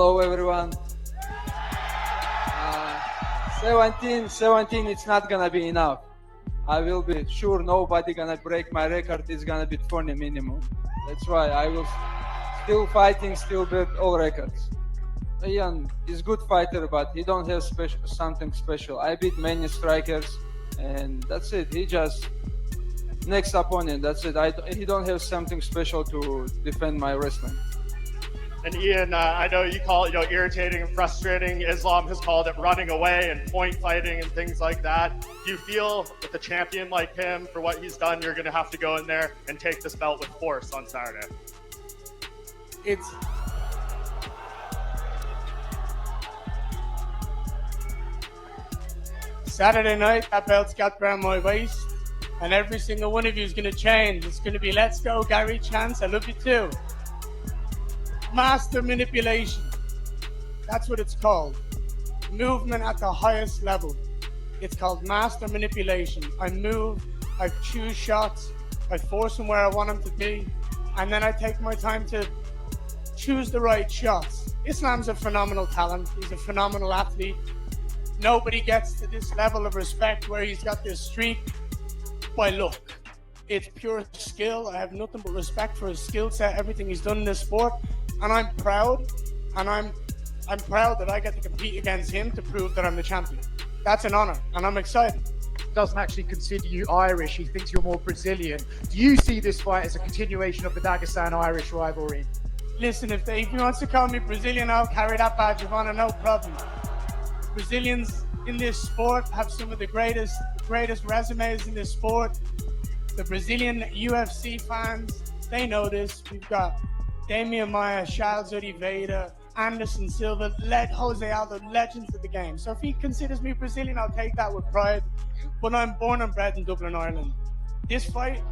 Hello, everyone. 17, it's not gonna be enough. I will be sure nobody gonna break my record. It's gonna be 20 minimum. That's why I will still fighting, still beat all records. Ian is good fighter, but he don't have something special. I beat many strikers, and that's it. He just next opponent. That's it. He don't have something special to defend my wrestling. And Ian, I know you call it, irritating and frustrating. Islam has called it running away and point fighting and things like that. Do you feel with a champion like him, for what he's done, you're going to have to go in there and take this belt with force on Saturday? It's Saturday night, that belt's got around my waist, and every single one of you is going to change. It's going to be, let's go, Gary Chance, I love you too. Master manipulation. That's what it's called. Movement at the highest level. It's called master manipulation. I move, I choose shots, I force them where I want them to be, and then I take my time to choose the right shots. Islam's a phenomenal talent. He's a phenomenal athlete. Nobody gets to this level of respect where he's got this streak by luck. It's pure skill. I have nothing but respect for his skill set, everything he's done in this sport. And I'm proud, and I'm proud that I get to compete against him to prove that I'm the champion. That's an honor, and I'm excited. He doesn't actually consider you Irish. He thinks you're more Brazilian. Do you see this fight as a continuation of the Dagestan-Irish rivalry? Listen, if he wants to call me Brazilian, I'll carry that badge of honor, no problem. Brazilians in this sport have some of the greatest resumes in this sport. The Brazilian UFC fans, they know this. We've got Damian Maia, Charles Oliveira, Anderson Silva, Jose Aldo, legends of the game. So if he considers me Brazilian, I'll take that with pride. But I'm born and bred in Dublin, Ireland. This fight,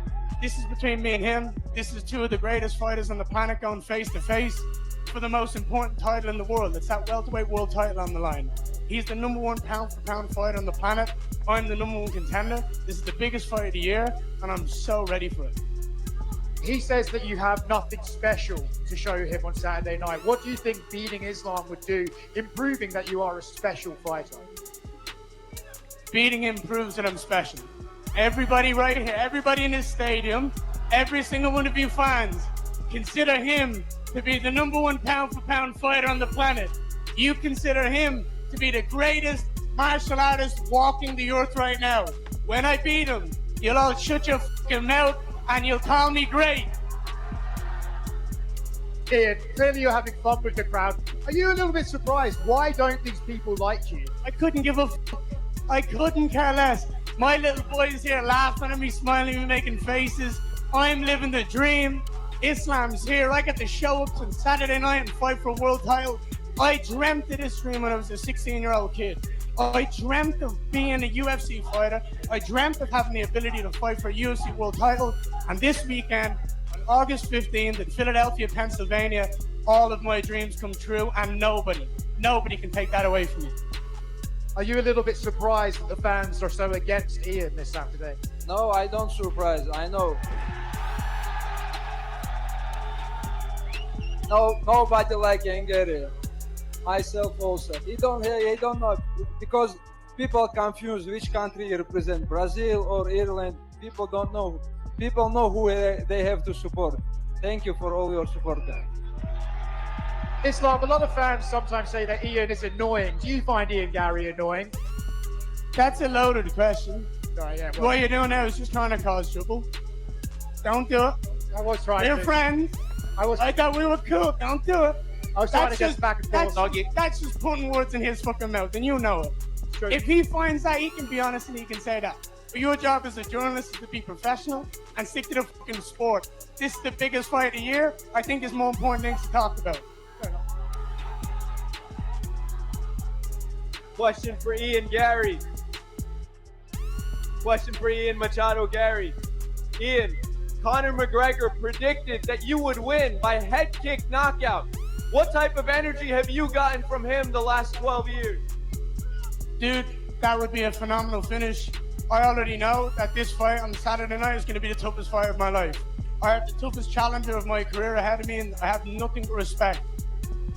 this is between me and him. This is two of the greatest fighters on the planet going face to face for the most important title in the world. It's that welterweight world title on the line. He's the number one pound for pound fighter on the planet. I'm the number one contender. This is the biggest fight of the year, and I'm so ready for it. He says that you have nothing special to show him on Saturday night. What do you think beating Islam would do in proving that you are a special fighter? Beating him proves that I'm special. Everybody right here, everybody in this stadium, every single one of you fans, consider him to be the number one pound for pound fighter on the planet. You consider him to be the greatest martial artist walking the earth right now. When I beat him, you'll all shut your fucking mouth and you'll call me great. Ian, clearly you're having fun with the crowd. Are you a little bit surprised? Why don't these people like you? I couldn't give a fuck. I couldn't care less. My little boy's here laughing at me, smiling at me, making faces. I'm living the dream. Islam's here. I get to show up on Saturday night and fight for a world title. I dreamt of this dream when I was a 16-year-old kid. I dreamt of being a UFC fighter. I dreamt of having the ability to fight for a UFC world title. And this weekend, on August 15th in Philadelphia, Pennsylvania, all of my dreams come true, and nobody can take that away from me. Are you a little bit surprised that the fans are so against Ian this Saturday? No, I don't surprise. I know. No, nobody like Ian Garry. Myself also. He don't know, because people confuse which country represent, Brazil or Ireland. People don't know. People know who they have to support. Thank you for all your support. Islam, a lot of fans sometimes say that Ian is annoying. Do you find Ian Garry annoying? That's a loaded question. Sorry, yeah, What you're doing now is just trying to cause trouble. Don't do it. I was trying We're friends. I thought we were cool. Don't do it. I was trying to get back and forth. That's just putting words in his fucking mouth, and you know it. True. If he finds that, he can be honest and he can say that. But your job as a journalist is to be professional and stick to the fucking sport. This is the biggest fight of the year. I think there's more important things to talk about. Question for Ian Garry. Question for Ian Machado Garry. Ian, Conor McGregor predicted that you would win by head kick knockout. What type of energy have you gotten from him the last 12 years? Dude, that would be a phenomenal finish. I already know that this fight on Saturday night is going to be the toughest fight of my life. I have the toughest challenger of my career ahead of me, and I have nothing but respect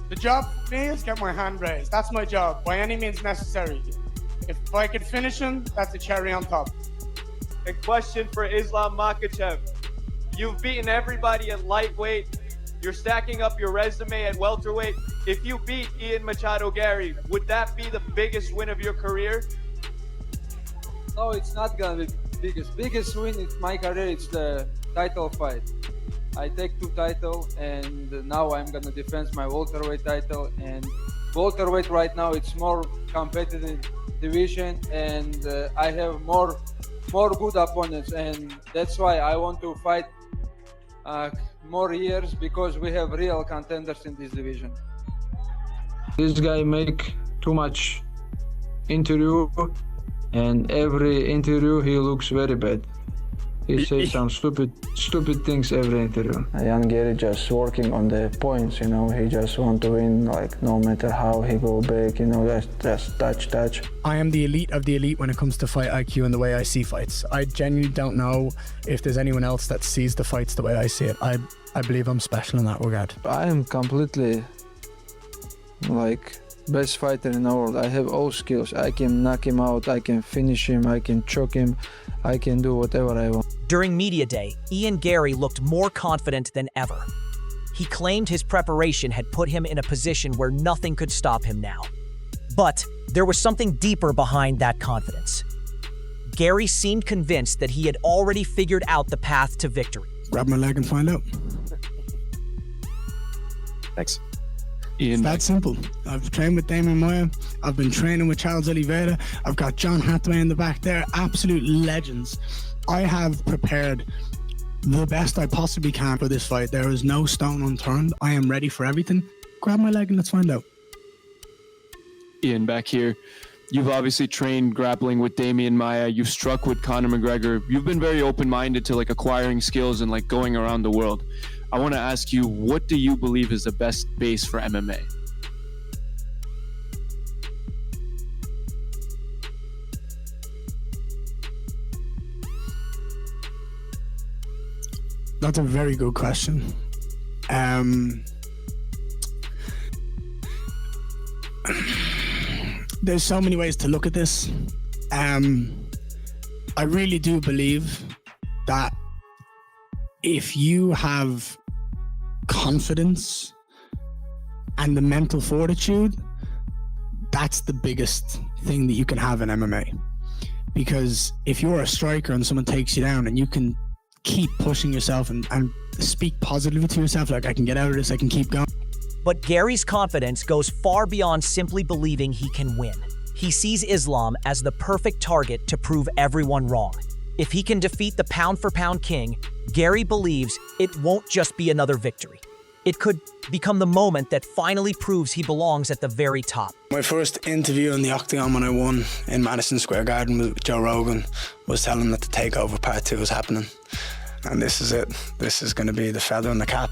The job for me is get my hand raised. That's my job, by any means necessary. If I could finish him, that's a cherry on top. A question for Islam Makhachev. You've beaten everybody at lightweight. You're stacking up your resume at welterweight. If you beat Ian Machado Garry, would that be the biggest win of your career? No, it's not gonna be biggest win in my career. It's the title fight. I take 2 titles, and now I'm gonna defend my welterweight title. And welterweight right now it's more competitive division, and I have more good opponents, and that's why I want to fight more years, because we have real contenders in this division. This guy make too much interview, and every interview he looks very bad. He says some stupid things every interview. Ian Garry just working on the points, you know. He just want to win, like no matter how he go back, you know. Just touch. I am the elite of the elite when it comes to fight IQ and the way I see fights. I genuinely don't know if there's anyone else that sees the fights the way I see it. I believe I'm special in that regard. I am completely like best fighter in the world. I have all skills. I can knock him out, I can finish him, I can choke him, I can do whatever I want. During media day, Ian Garry looked more confident than ever. He claimed his preparation had put him in a position where nothing could stop him now. But there was something deeper behind that confidence. Garry seemed convinced that he had already figured out the path to victory. Grab my leg and find out. Thanks. It's that simple. I've trained with Damian Maia. I've been training with Charles Oliveira. I've got John Hathaway in the back there. Absolute legends. I have prepared the best I possibly can for this fight. There is no stone unturned. I am ready for everything. Grab my leg and let's find out. Ian, back here. You've obviously trained grappling with Damian Maia. You've struck with Conor McGregor. You've been very open-minded to like acquiring skills and like going around the world. I want to ask you, what do you believe is the best base for MMA? That's a very good question. There's so many ways to look at this. I really do believe that if you have confidence and the mental fortitude, that's the biggest thing that you can have in MMA. Because if you're a striker and someone takes you down and you can keep pushing yourself and speak positively to yourself, like I can get out of this, I can keep going. But Garry's confidence goes far beyond simply believing he can win. He sees Islam as the perfect target to prove everyone wrong. If he can defeat the pound-for-pound king, Garry believes it won't just be another victory. It could become the moment that finally proves he belongs at the very top. My first interview in the Octagon when I won in Madison Square Garden with Joe Rogan was telling him that the Takeover Part 2 was happening. And this is it. This is going to be the feather in the cap.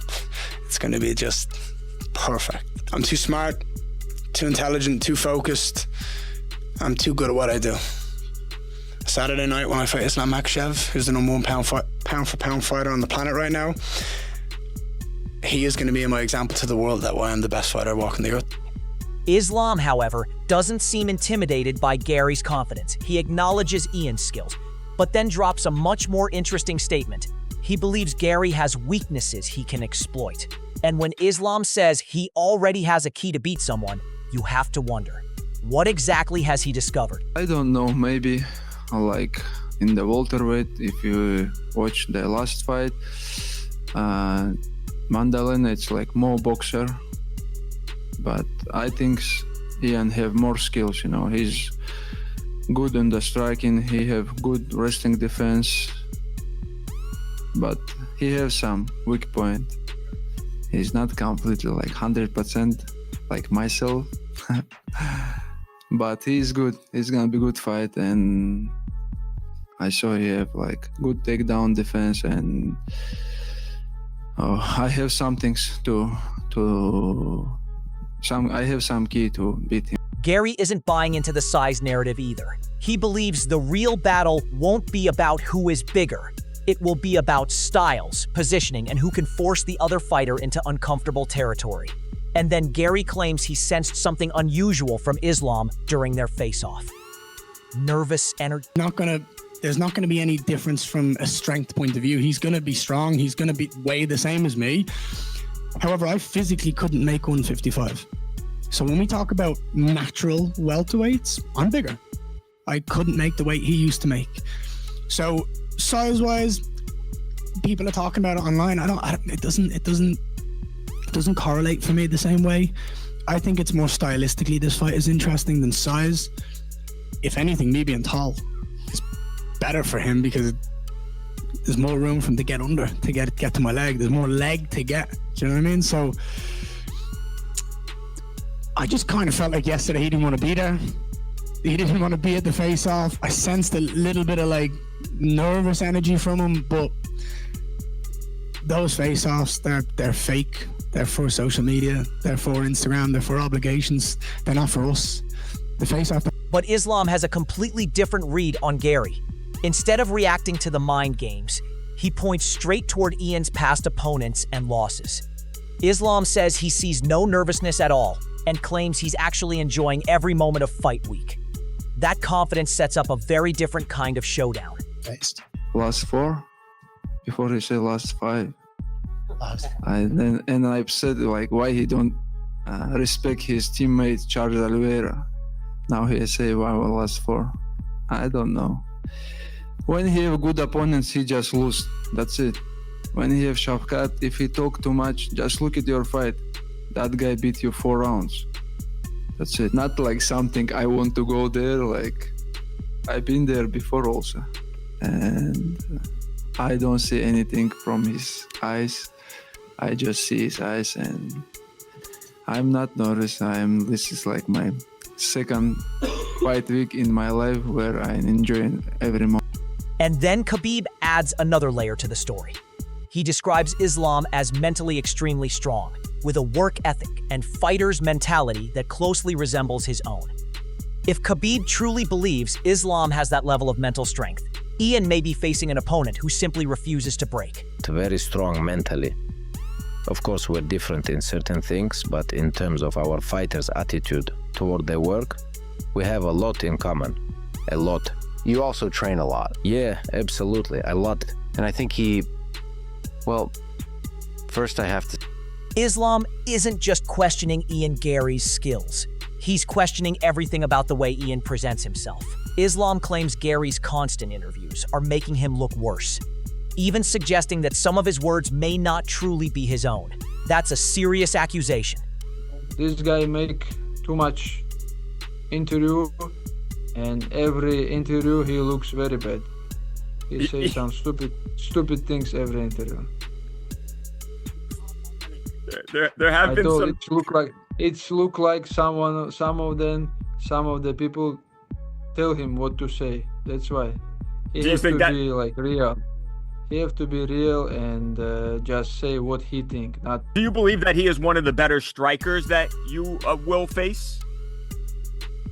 It's going to be just perfect. I'm too smart, too intelligent, too focused. I'm too good at what I do. Saturday night when I fight Islam Makhachev, who's the #1 pound-for-pound fighter on the planet right now, he is going to be my example to the world that why I'm the best fighter walking the earth. Islam, however, doesn't seem intimidated by Garry's confidence. He acknowledges Ian's skills, but then drops a much more interesting statement. He believes Garry has weaknesses he can exploit. And when Islam says he already has a key to beat someone, you have to wonder, what exactly has he discovered? I don't know, maybe like in the welterweight, if you watch the last fight, Mandalena, it's like more boxer, but I think Ian have more skills, you know. He's good in the striking, he have good wrestling defense, but he has some weak point. He's not completely like 100% like myself, but he's good. It's gonna be good fight, and I saw he have like good takedown defense, and I have some things I have some key to beat him. Garry isn't buying into the size narrative either. He believes the real battle won't be about who is bigger. It will be about styles, positioning, and who can force the other fighter into uncomfortable territory. And then Garry claims he sensed something unusual from Islam during their face-off. Nervous energy. There's not gonna be any difference from a strength point of view. He's gonna be strong. He's gonna be weigh the same as me. However, I physically couldn't make 155. So when we talk about natural welterweights, I'm bigger. I couldn't make the weight he used to make. So size-wise, people are talking about it online. It doesn't correlate for me the same way. I think it's more stylistically this fight is interesting than size. If anything, me being tall is better for him because there's more room for him to get under, to get to my leg. There's more leg to get. Do you know what I mean? So I just kind of felt like yesterday he didn't want to be there. He didn't want to be at the face-off. I sensed a little bit of like nervous energy from him, but those face-offs, they're fake. They're for social media. They're for Instagram. They're for obligations. They're not for us. The face-off. But Islam has a completely different read on Garry. Instead of reacting to the mind games, he points straight toward Ian's past opponents and losses. Islam says he sees no nervousness at all and claims he's actually enjoying every moment of fight week. That confidence sets up a very different kind of showdown. Last 4? Before he said last 5. I've said like why he don't respect his teammate Charles Oliveira. Now he say why last 4. I don't know. When he have good opponents, he just lose. That's it. When he have Shavkat, if he talk too much, just look at your fight. That guy beat you 4 rounds. That's it. Not like something I want to go there. Like I've been there before also, and I don't see anything from his eyes. I just see his eyes, and I'm not nervous. This is like my second fight week in my life where I'm enjoying every moment. And then Khabib adds another layer to the story. He describes Islam as mentally extremely strong, with a work ethic and fighter's mentality that closely resembles his own. If Khabib truly believes Islam has that level of mental strength, Ian may be facing an opponent who simply refuses to break. Very strong mentally. Of course, we're different in certain things, but in terms of our fighters' attitude toward their work, we have a lot in common. A lot. You also train a lot. Yeah, absolutely. A lot. And I think first I have to... Islam isn't just questioning Ian Garry's skills. He's questioning everything about the way Ian presents himself. Islam claims Garry's constant interviews are making him look worse, even suggesting that some of his words may not truly be his own. That's a serious accusation. This guy make too much interview, and every interview he looks very bad. He says some stupid things every interview. There have been some. It look like some of the people tell him what to say. That's why he has to be like real. He have to be real and just say what he think. Not. Do you believe that he is one of the better strikers that you will face?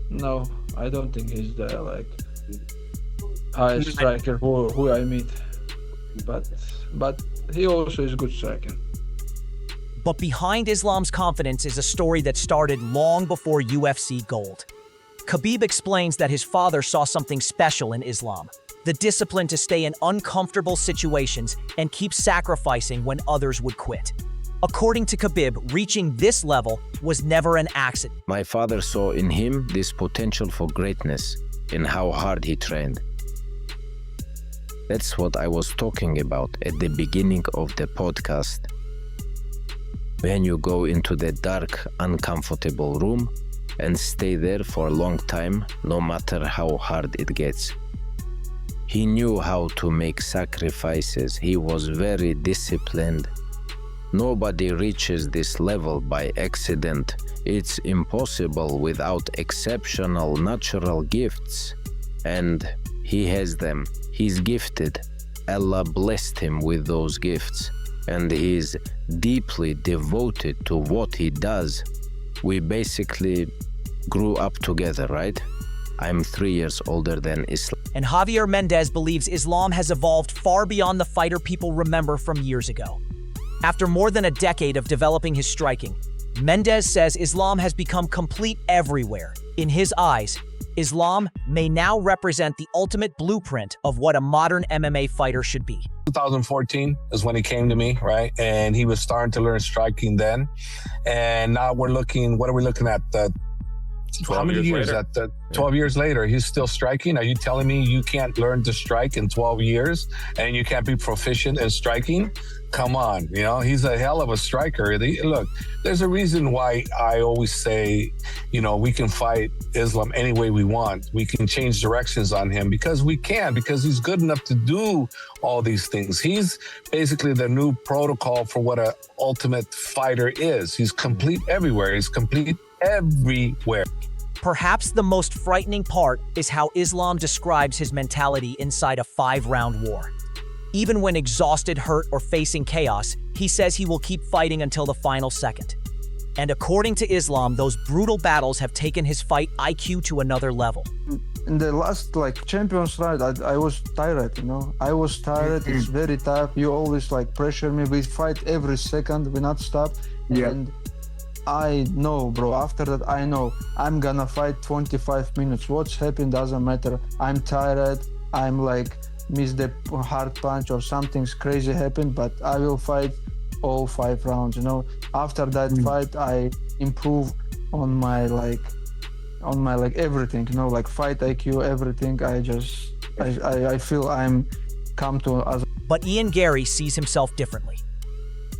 No, I don't think he's the highest striker who I meet. But he also is a good striker. But behind Islam's confidence is a story that started long before UFC Gold. Khabib explains that his father saw something special in Islam, the discipline to stay in uncomfortable situations and keep sacrificing when others would quit. According to Khabib, reaching this level was never an accident. My father saw in him this potential for greatness in how hard he trained. That's what I was talking about at the beginning of the podcast. When you go into the dark, uncomfortable room and stay there for a long time, no matter how hard it gets. He knew how to make sacrifices. He was very disciplined. Nobody reaches this level by accident. It's impossible without exceptional natural gifts. And he has them. He's gifted. Allah blessed him with those gifts. And he is deeply devoted to what he does. We basically grew up together, right? I'm 3 years older than Islam. And Javier Mendez believes Islam has evolved far beyond the fighter people remember from years ago. After more than a decade of developing his striking, Mendez says Islam has become complete everywhere. In his eyes, Islam may now represent the ultimate blueprint of what a modern MMA fighter should be. 2014 is when he came to me, right? And he was starting to learn striking then. And now we're looking, what are we looking at? How many years? 12 years later, he's still striking? Are you telling me you can't learn to strike in 12 years and you can't be proficient in striking? Come on, you know, he's a hell of a striker. Look, there's a reason why I always say, you know, we can fight Islam any way we want. We can change directions on him because we can, because he's good enough to do all these things. He's basically the new protocol for what an ultimate fighter is. He's complete everywhere. He's complete everywhere. Perhaps the most frightening part is how Islam describes his mentality inside a 5-round war. Even when exhausted, hurt, or facing chaos, he says he will keep fighting until the final second. And according to Islam, those brutal battles have taken his fight IQ to another level. In the last champions fight, I was tired, you know. I was tired. It's very tough. You always pressure me. We fight every second. We not stop. Yeah. And I know, bro, after that, I know I'm gonna fight 25 minutes. What's happened doesn't matter. I'm tired. I'm missed the hard punch or something's crazy happened, but I will fight all 5 rounds, you know. After that fight, I improve on my everything, you know, fight IQ, everything. I feel I'm come to as. But Ian Garry sees himself differently.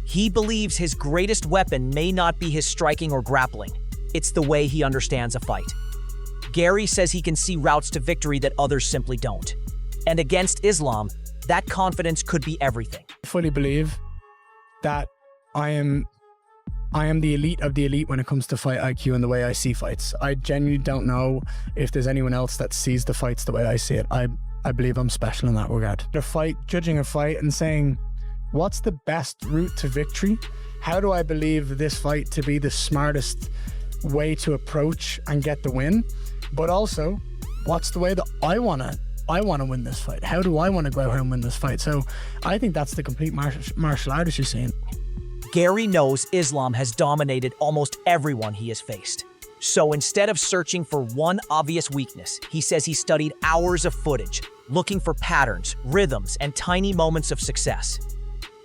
He believes his greatest weapon may not be his striking or grappling. It's the way he understands a fight. Garry says he can see routes to victory that others simply don't. And against Islam, that confidence could be everything. I fully believe that I am the elite of the elite when it comes to fight IQ and the way I see fights. I genuinely don't know if there's anyone else that sees the fights the way I see it. I believe I'm special in that regard. Judging a fight and saying, what's the best route to victory? How do I believe this fight to be the smartest way to approach and get the win? But also, what's the way that I want to win this fight? How do I want to go out here and win this fight? So I think that's the complete martial artist you're seeing. Garry knows Islam has dominated almost everyone he has faced. So instead of searching for one obvious weakness, he says he studied hours of footage, looking for patterns, rhythms, and tiny moments of success.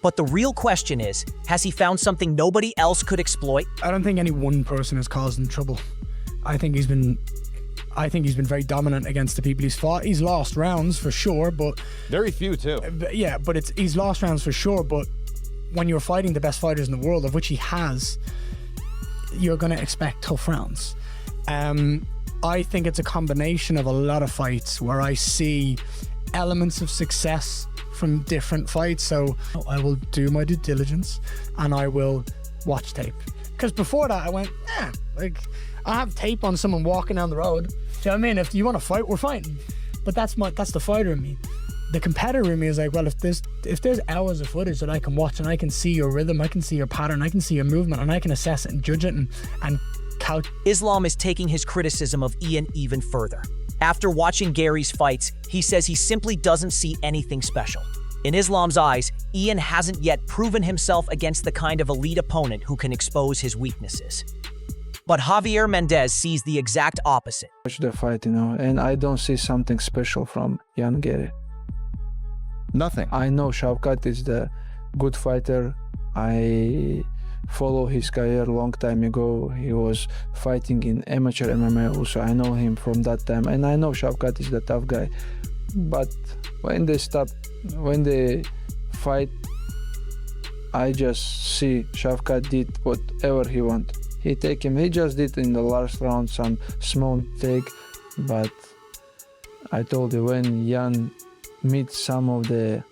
But the real question is, has he found something nobody else could exploit? I don't think any one person has caused him trouble. I think he's been very dominant against the people he's fought. He's lost rounds for sure, but very few too. Yeah, but he's lost rounds for sure. But when you're fighting the best fighters in the world, of which he has, you're going to expect tough rounds. I think it's a combination of a lot of fights where I see elements of success from different fights. So I will do my due diligence and I will watch tape. Because before that, I went, I have tape on someone walking down the road. Do you know what I mean? If you want to fight, we're fighting. But that's the fighter in me. The competitor in me is well, if there's hours of footage that I can watch and I can see your rhythm, I can see your pattern, I can see your movement, and I can assess it and judge it and count. Islam is taking his criticism of Ian even further. After watching Garry's fights, he says he simply doesn't see anything special. In Islam's eyes, Ian hasn't yet proven himself against the kind of elite opponent who can expose his weaknesses. But Javier Mendez sees the exact opposite. Watch the fight, you know, and I don't see something special from Ian Garry. Nothing. I know Shavkat is the good fighter. I follow his career a long time ago. He was fighting in amateur MMA also. I know him from that time, and I know Shavkat is the tough guy. But when they fight, I just see Shavkat did whatever he wanted. He just did in the last round some small take, but I told you, when Ian meets some of the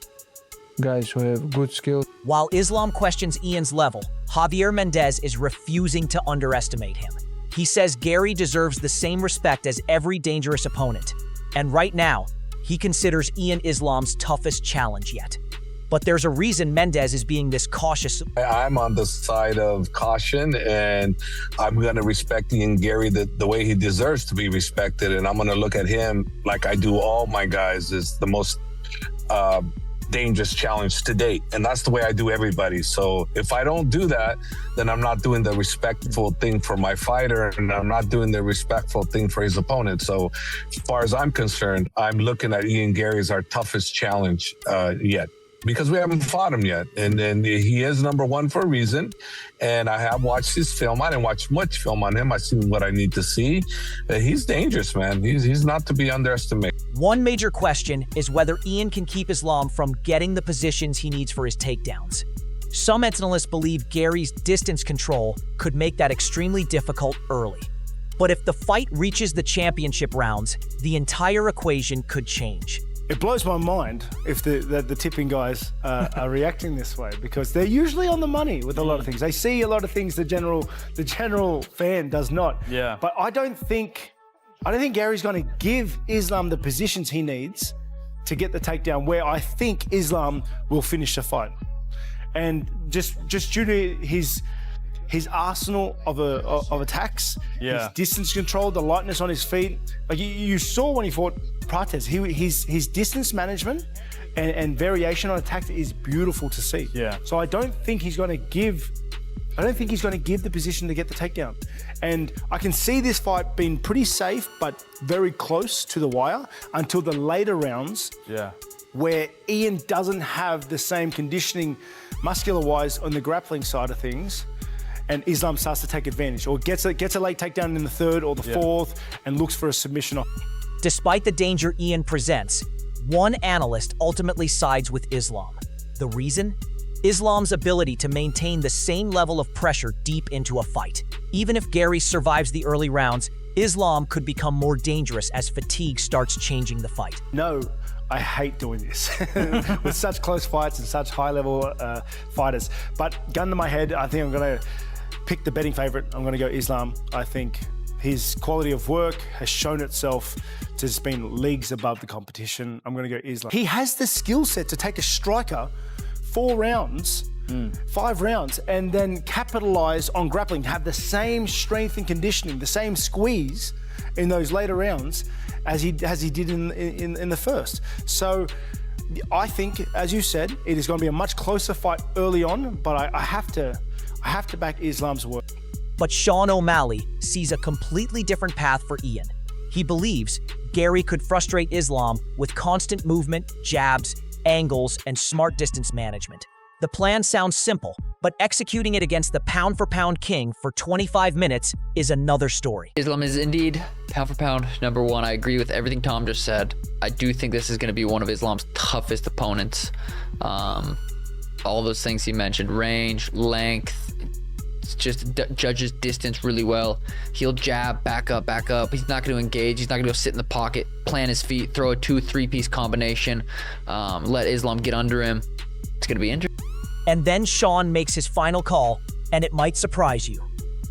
guys who have good skills. While Islam questions Ian's level, Javier Mendez is refusing to underestimate him. He says Garry deserves the same respect as every dangerous opponent. And right now, he considers Ian Islam's toughest challenge yet. But there's a reason Mendez is being this cautious. I'm on the side of caution, and I'm going to respect Ian Garry the way he deserves to be respected. And I'm going to look at him like I do all my guys, as the most dangerous challenge to date. And that's the way I do everybody. So if I don't do that, then I'm not doing the respectful thing for my fighter, and I'm not doing the respectful thing for his opponent. So as far as I'm concerned, I'm looking at Ian Garry as our toughest challenge yet, because we haven't fought him yet. And he is number one for a reason. And I have watched his film. I didn't watch much film on him. I've seen what I need to see. He's dangerous, man. He's not to be underestimated. One major question is whether Ian can keep Islam from getting the positions he needs for his takedowns. Some analysts believe Gary's distance control could make that extremely difficult early. But if the fight reaches the championship rounds, the entire equation could change. It blows my mind if the tipping guys are reacting this way, because they're usually on the money with a lot of things. They see a lot of things the general fan does not. Yeah. But I don't think Gary's going to give Islam the positions he needs to get the takedown, where I think Islam will finish the fight. And just due to his arsenal of attacks, his distance control, the lightness on his feet. Like you saw when he fought Prates, his distance management and variation on attack is beautiful to see. Yeah. So I don't think he's going to give the position to get the takedown. And I can see this fight being pretty safe, but very close to the wire until the later rounds. Yeah. Where Ian doesn't have the same conditioning, muscular-wise, on the grappling side of things, and Islam starts to take advantage, or gets a late takedown in the third or the fourth, and looks for a submission. Despite the danger Ian presents, one analyst ultimately sides with Islam. The reason? Islam's ability to maintain the same level of pressure deep into a fight. Even if Garry survives the early rounds, Islam could become more dangerous as fatigue starts changing the fight. No, I hate doing this with such close fights and such high-level fighters. But gun to my head, I think I'm going to pick the betting favorite. I'm going to go Islam. I think his quality of work has shown itself to just being leagues above the competition. I'm going to go Islam. He has the skill set to take a striker 4 rounds, 5 rounds, and then capitalize on grappling, have the same strength and conditioning, the same squeeze in those later rounds as he did in the first. So I think, as you said, it is going to be a much closer fight early on, but I have to back Islam's work. But Sean O'Malley sees a completely different path for Ian. He believes Garry could frustrate Islam with constant movement, jabs, angles, and smart distance management. The plan sounds simple, but executing it against the pound-for-pound king for 25 minutes is another story. Islam is indeed pound-for-pound number one. I agree with everything Tom just said. I do think this is going to be one of Islam's toughest opponents. All those things he mentioned, range, length, just judges distance really well. He'll jab, back up. He's not going to engage. He's not going to go sit in the pocket, plant his feet, throw a 2-3-piece combination, let Islam get under him. It's going to be interesting. And then Sean makes his final call, and it might surprise you.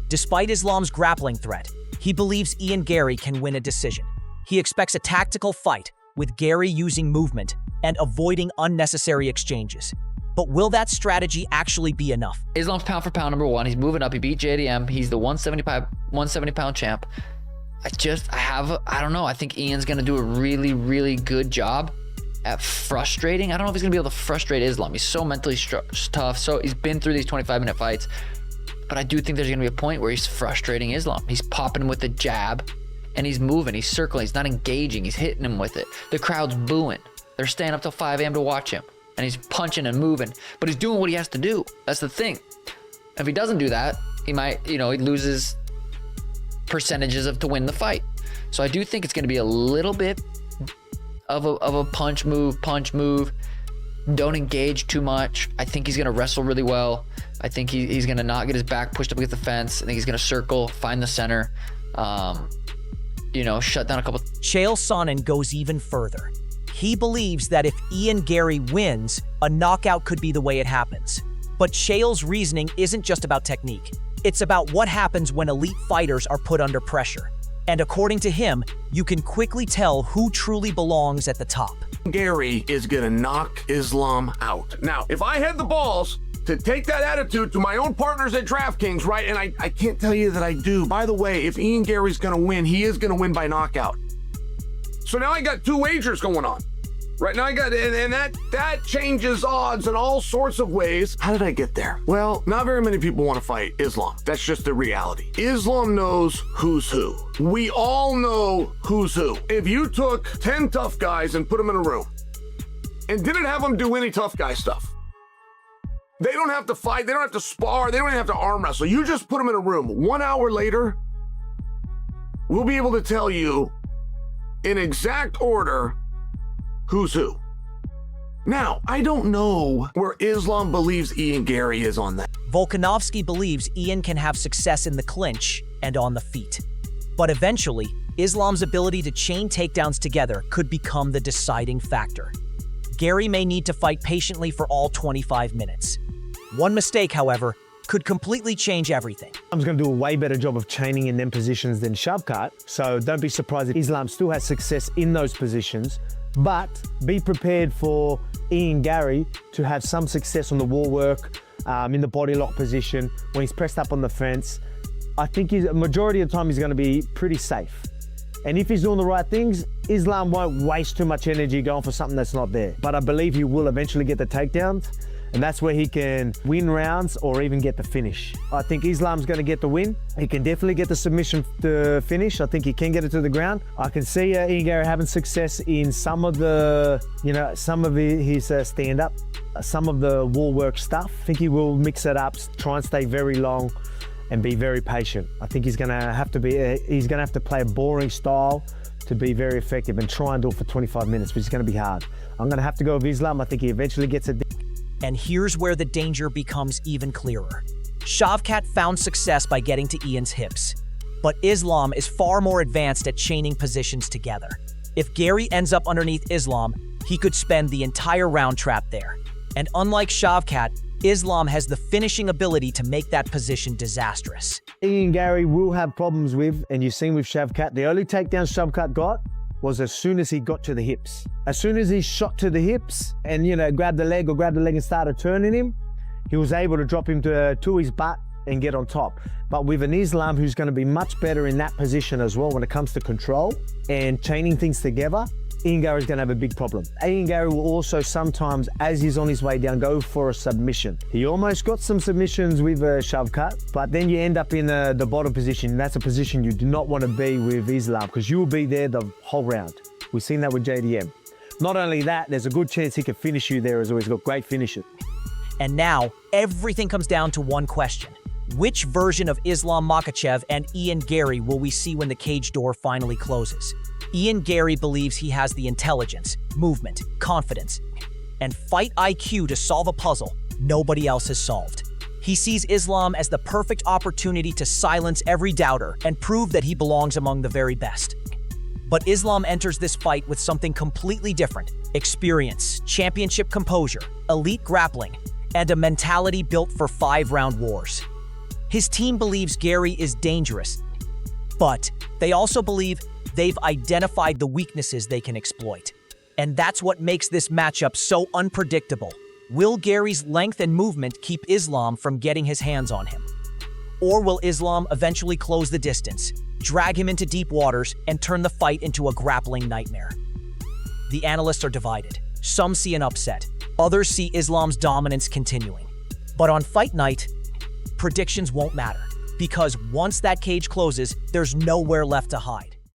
Despite Islam's grappling threat, he believes Ian Garry can win a decision. He expects a tactical fight, with Garry using movement and avoiding unnecessary exchanges. But will that strategy actually be enough? Islam's pound for pound number one. He's moving up. He beat JDM. He's the 170 pound champ. I don't know. I think Ian's going to do a really, really good job at frustrating. I don't know if he's going to be able to frustrate Islam. He's so mentally tough. So he's been through these 25-minute fights. But I do think there's going to be a point where he's frustrating Islam. He's popping him with the jab, and he's moving. He's circling. He's not engaging. He's hitting him with it. The crowd's booing. They're staying up till 5 a.m. to watch him. And he's punching and moving, but he's doing what he has to do. That's the thing. If he doesn't do that, he might, he loses percentages to win the fight. So I do think it's going to be a little bit of a punch move. Don't engage too much. I think he's going to wrestle really well. I think he's going to not get his back pushed up against the fence. I think he's going to circle, find the center, shut down a couple. Chael Sonnen goes even further. He believes that if Ian Garry wins, a knockout could be the way it happens. But Chael's reasoning isn't just about technique. It's about what happens when elite fighters are put under pressure. And according to him, you can quickly tell who truly belongs at the top. Garry is gonna knock Islam out. Now, if I had the balls to take that attitude to my own partners at DraftKings, right, and I can't tell you that I do. By the way, if Ian Garry's gonna win, he is gonna win by knockout. So now I got 2 wagers going on. Right now, and that changes odds in all sorts of ways. How did I get there? Well, not very many people want to fight Islam. That's just the reality. Islam knows who's who. We all know who's who. If you took 10 tough guys and put them in a room and didn't have them do any tough guy stuff, they don't have to fight, they don't have to spar, they don't even have to arm wrestle. You just put them in a room. 1 hour later, we'll be able to tell you in exact order who's who. Now, I don't know where Islam believes Ian Garry is on that. Volkanovski believes Ian can have success in the clinch and on the feet. But eventually, Islam's ability to chain takedowns together could become the deciding factor. Garry may need to fight patiently for all 25 minutes. One mistake, however, could completely change everything. Islam's going to do a way better job of chaining in them positions than Shavkat, so don't be surprised if Islam still has success in those positions, but be prepared for Ian Garry to have some success on the wall work, in the body lock position, when he's pressed up on the fence. I think a majority of the time he's going to be pretty safe. And if he's doing the right things, Islam won't waste too much energy going for something that's not there. But I believe he will eventually get the takedowns, and that's where he can win rounds or even get the finish. I think Islam's going to get the win. He can definitely get the submission to finish. I think he can get it to the ground. I can see Ian Garry having success in some of the, some of his stand-up, some of the wall work stuff. I think he will mix it up, try and stay very long and be very patient. I think he's going to have to play a boring style to be very effective and try and do it for 25 minutes, which is going to be hard. I'm going to have to go with Islam. I think he eventually gets it. And here's where the danger becomes even clearer. Shavkat found success by getting to Ian's hips, but Islam is far more advanced at chaining positions together. If Garry ends up underneath Islam, he could spend the entire round trapped there. And unlike Shavkat, Islam has the finishing ability to make that position disastrous. Ian Garry will have problems with, and you've seen with Shavkat, the only takedown Shavkat got was as soon as he got to the hips. As soon as he shot to the hips and, grabbed the leg and started turning him, he was able to drop him to his butt and get on top. But with an Islam who's going to be much better in that position as well when it comes to control and chaining things together, Ian Garry's going to have a big problem. Ian Garry will also sometimes, as he's on his way down, go for a submission. He almost got some submissions with Shavkat, but then you end up in the bottom position. That's a position you do not want to be with Islam, because you will be there the whole round. We've seen that with JDM. Not only that, there's a good chance he could finish you there as well. He's got great finishes. And now, everything comes down to one question. Which version of Islam Makhachev and Ian Garry will we see when the cage door finally closes? Ian Garry believes he has the intelligence, movement, confidence, and fight IQ to solve a puzzle nobody else has solved. He sees Islam as the perfect opportunity to silence every doubter and prove that he belongs among the very best. But Islam enters this fight with something completely different: experience, championship composure, elite grappling, and a mentality built for 5-round wars. His team believes Garry is dangerous, but they also believe they've identified the weaknesses they can exploit. And that's what makes this matchup so unpredictable. Will Garry's length and movement keep Islam from getting his hands on him? Or will Islam eventually close the distance, drag him into deep waters, and turn the fight into a grappling nightmare? The analysts are divided. Some see an upset. Others see Islam's dominance continuing. But on fight night, predictions won't matter, because once that cage closes, there's nowhere left to hide.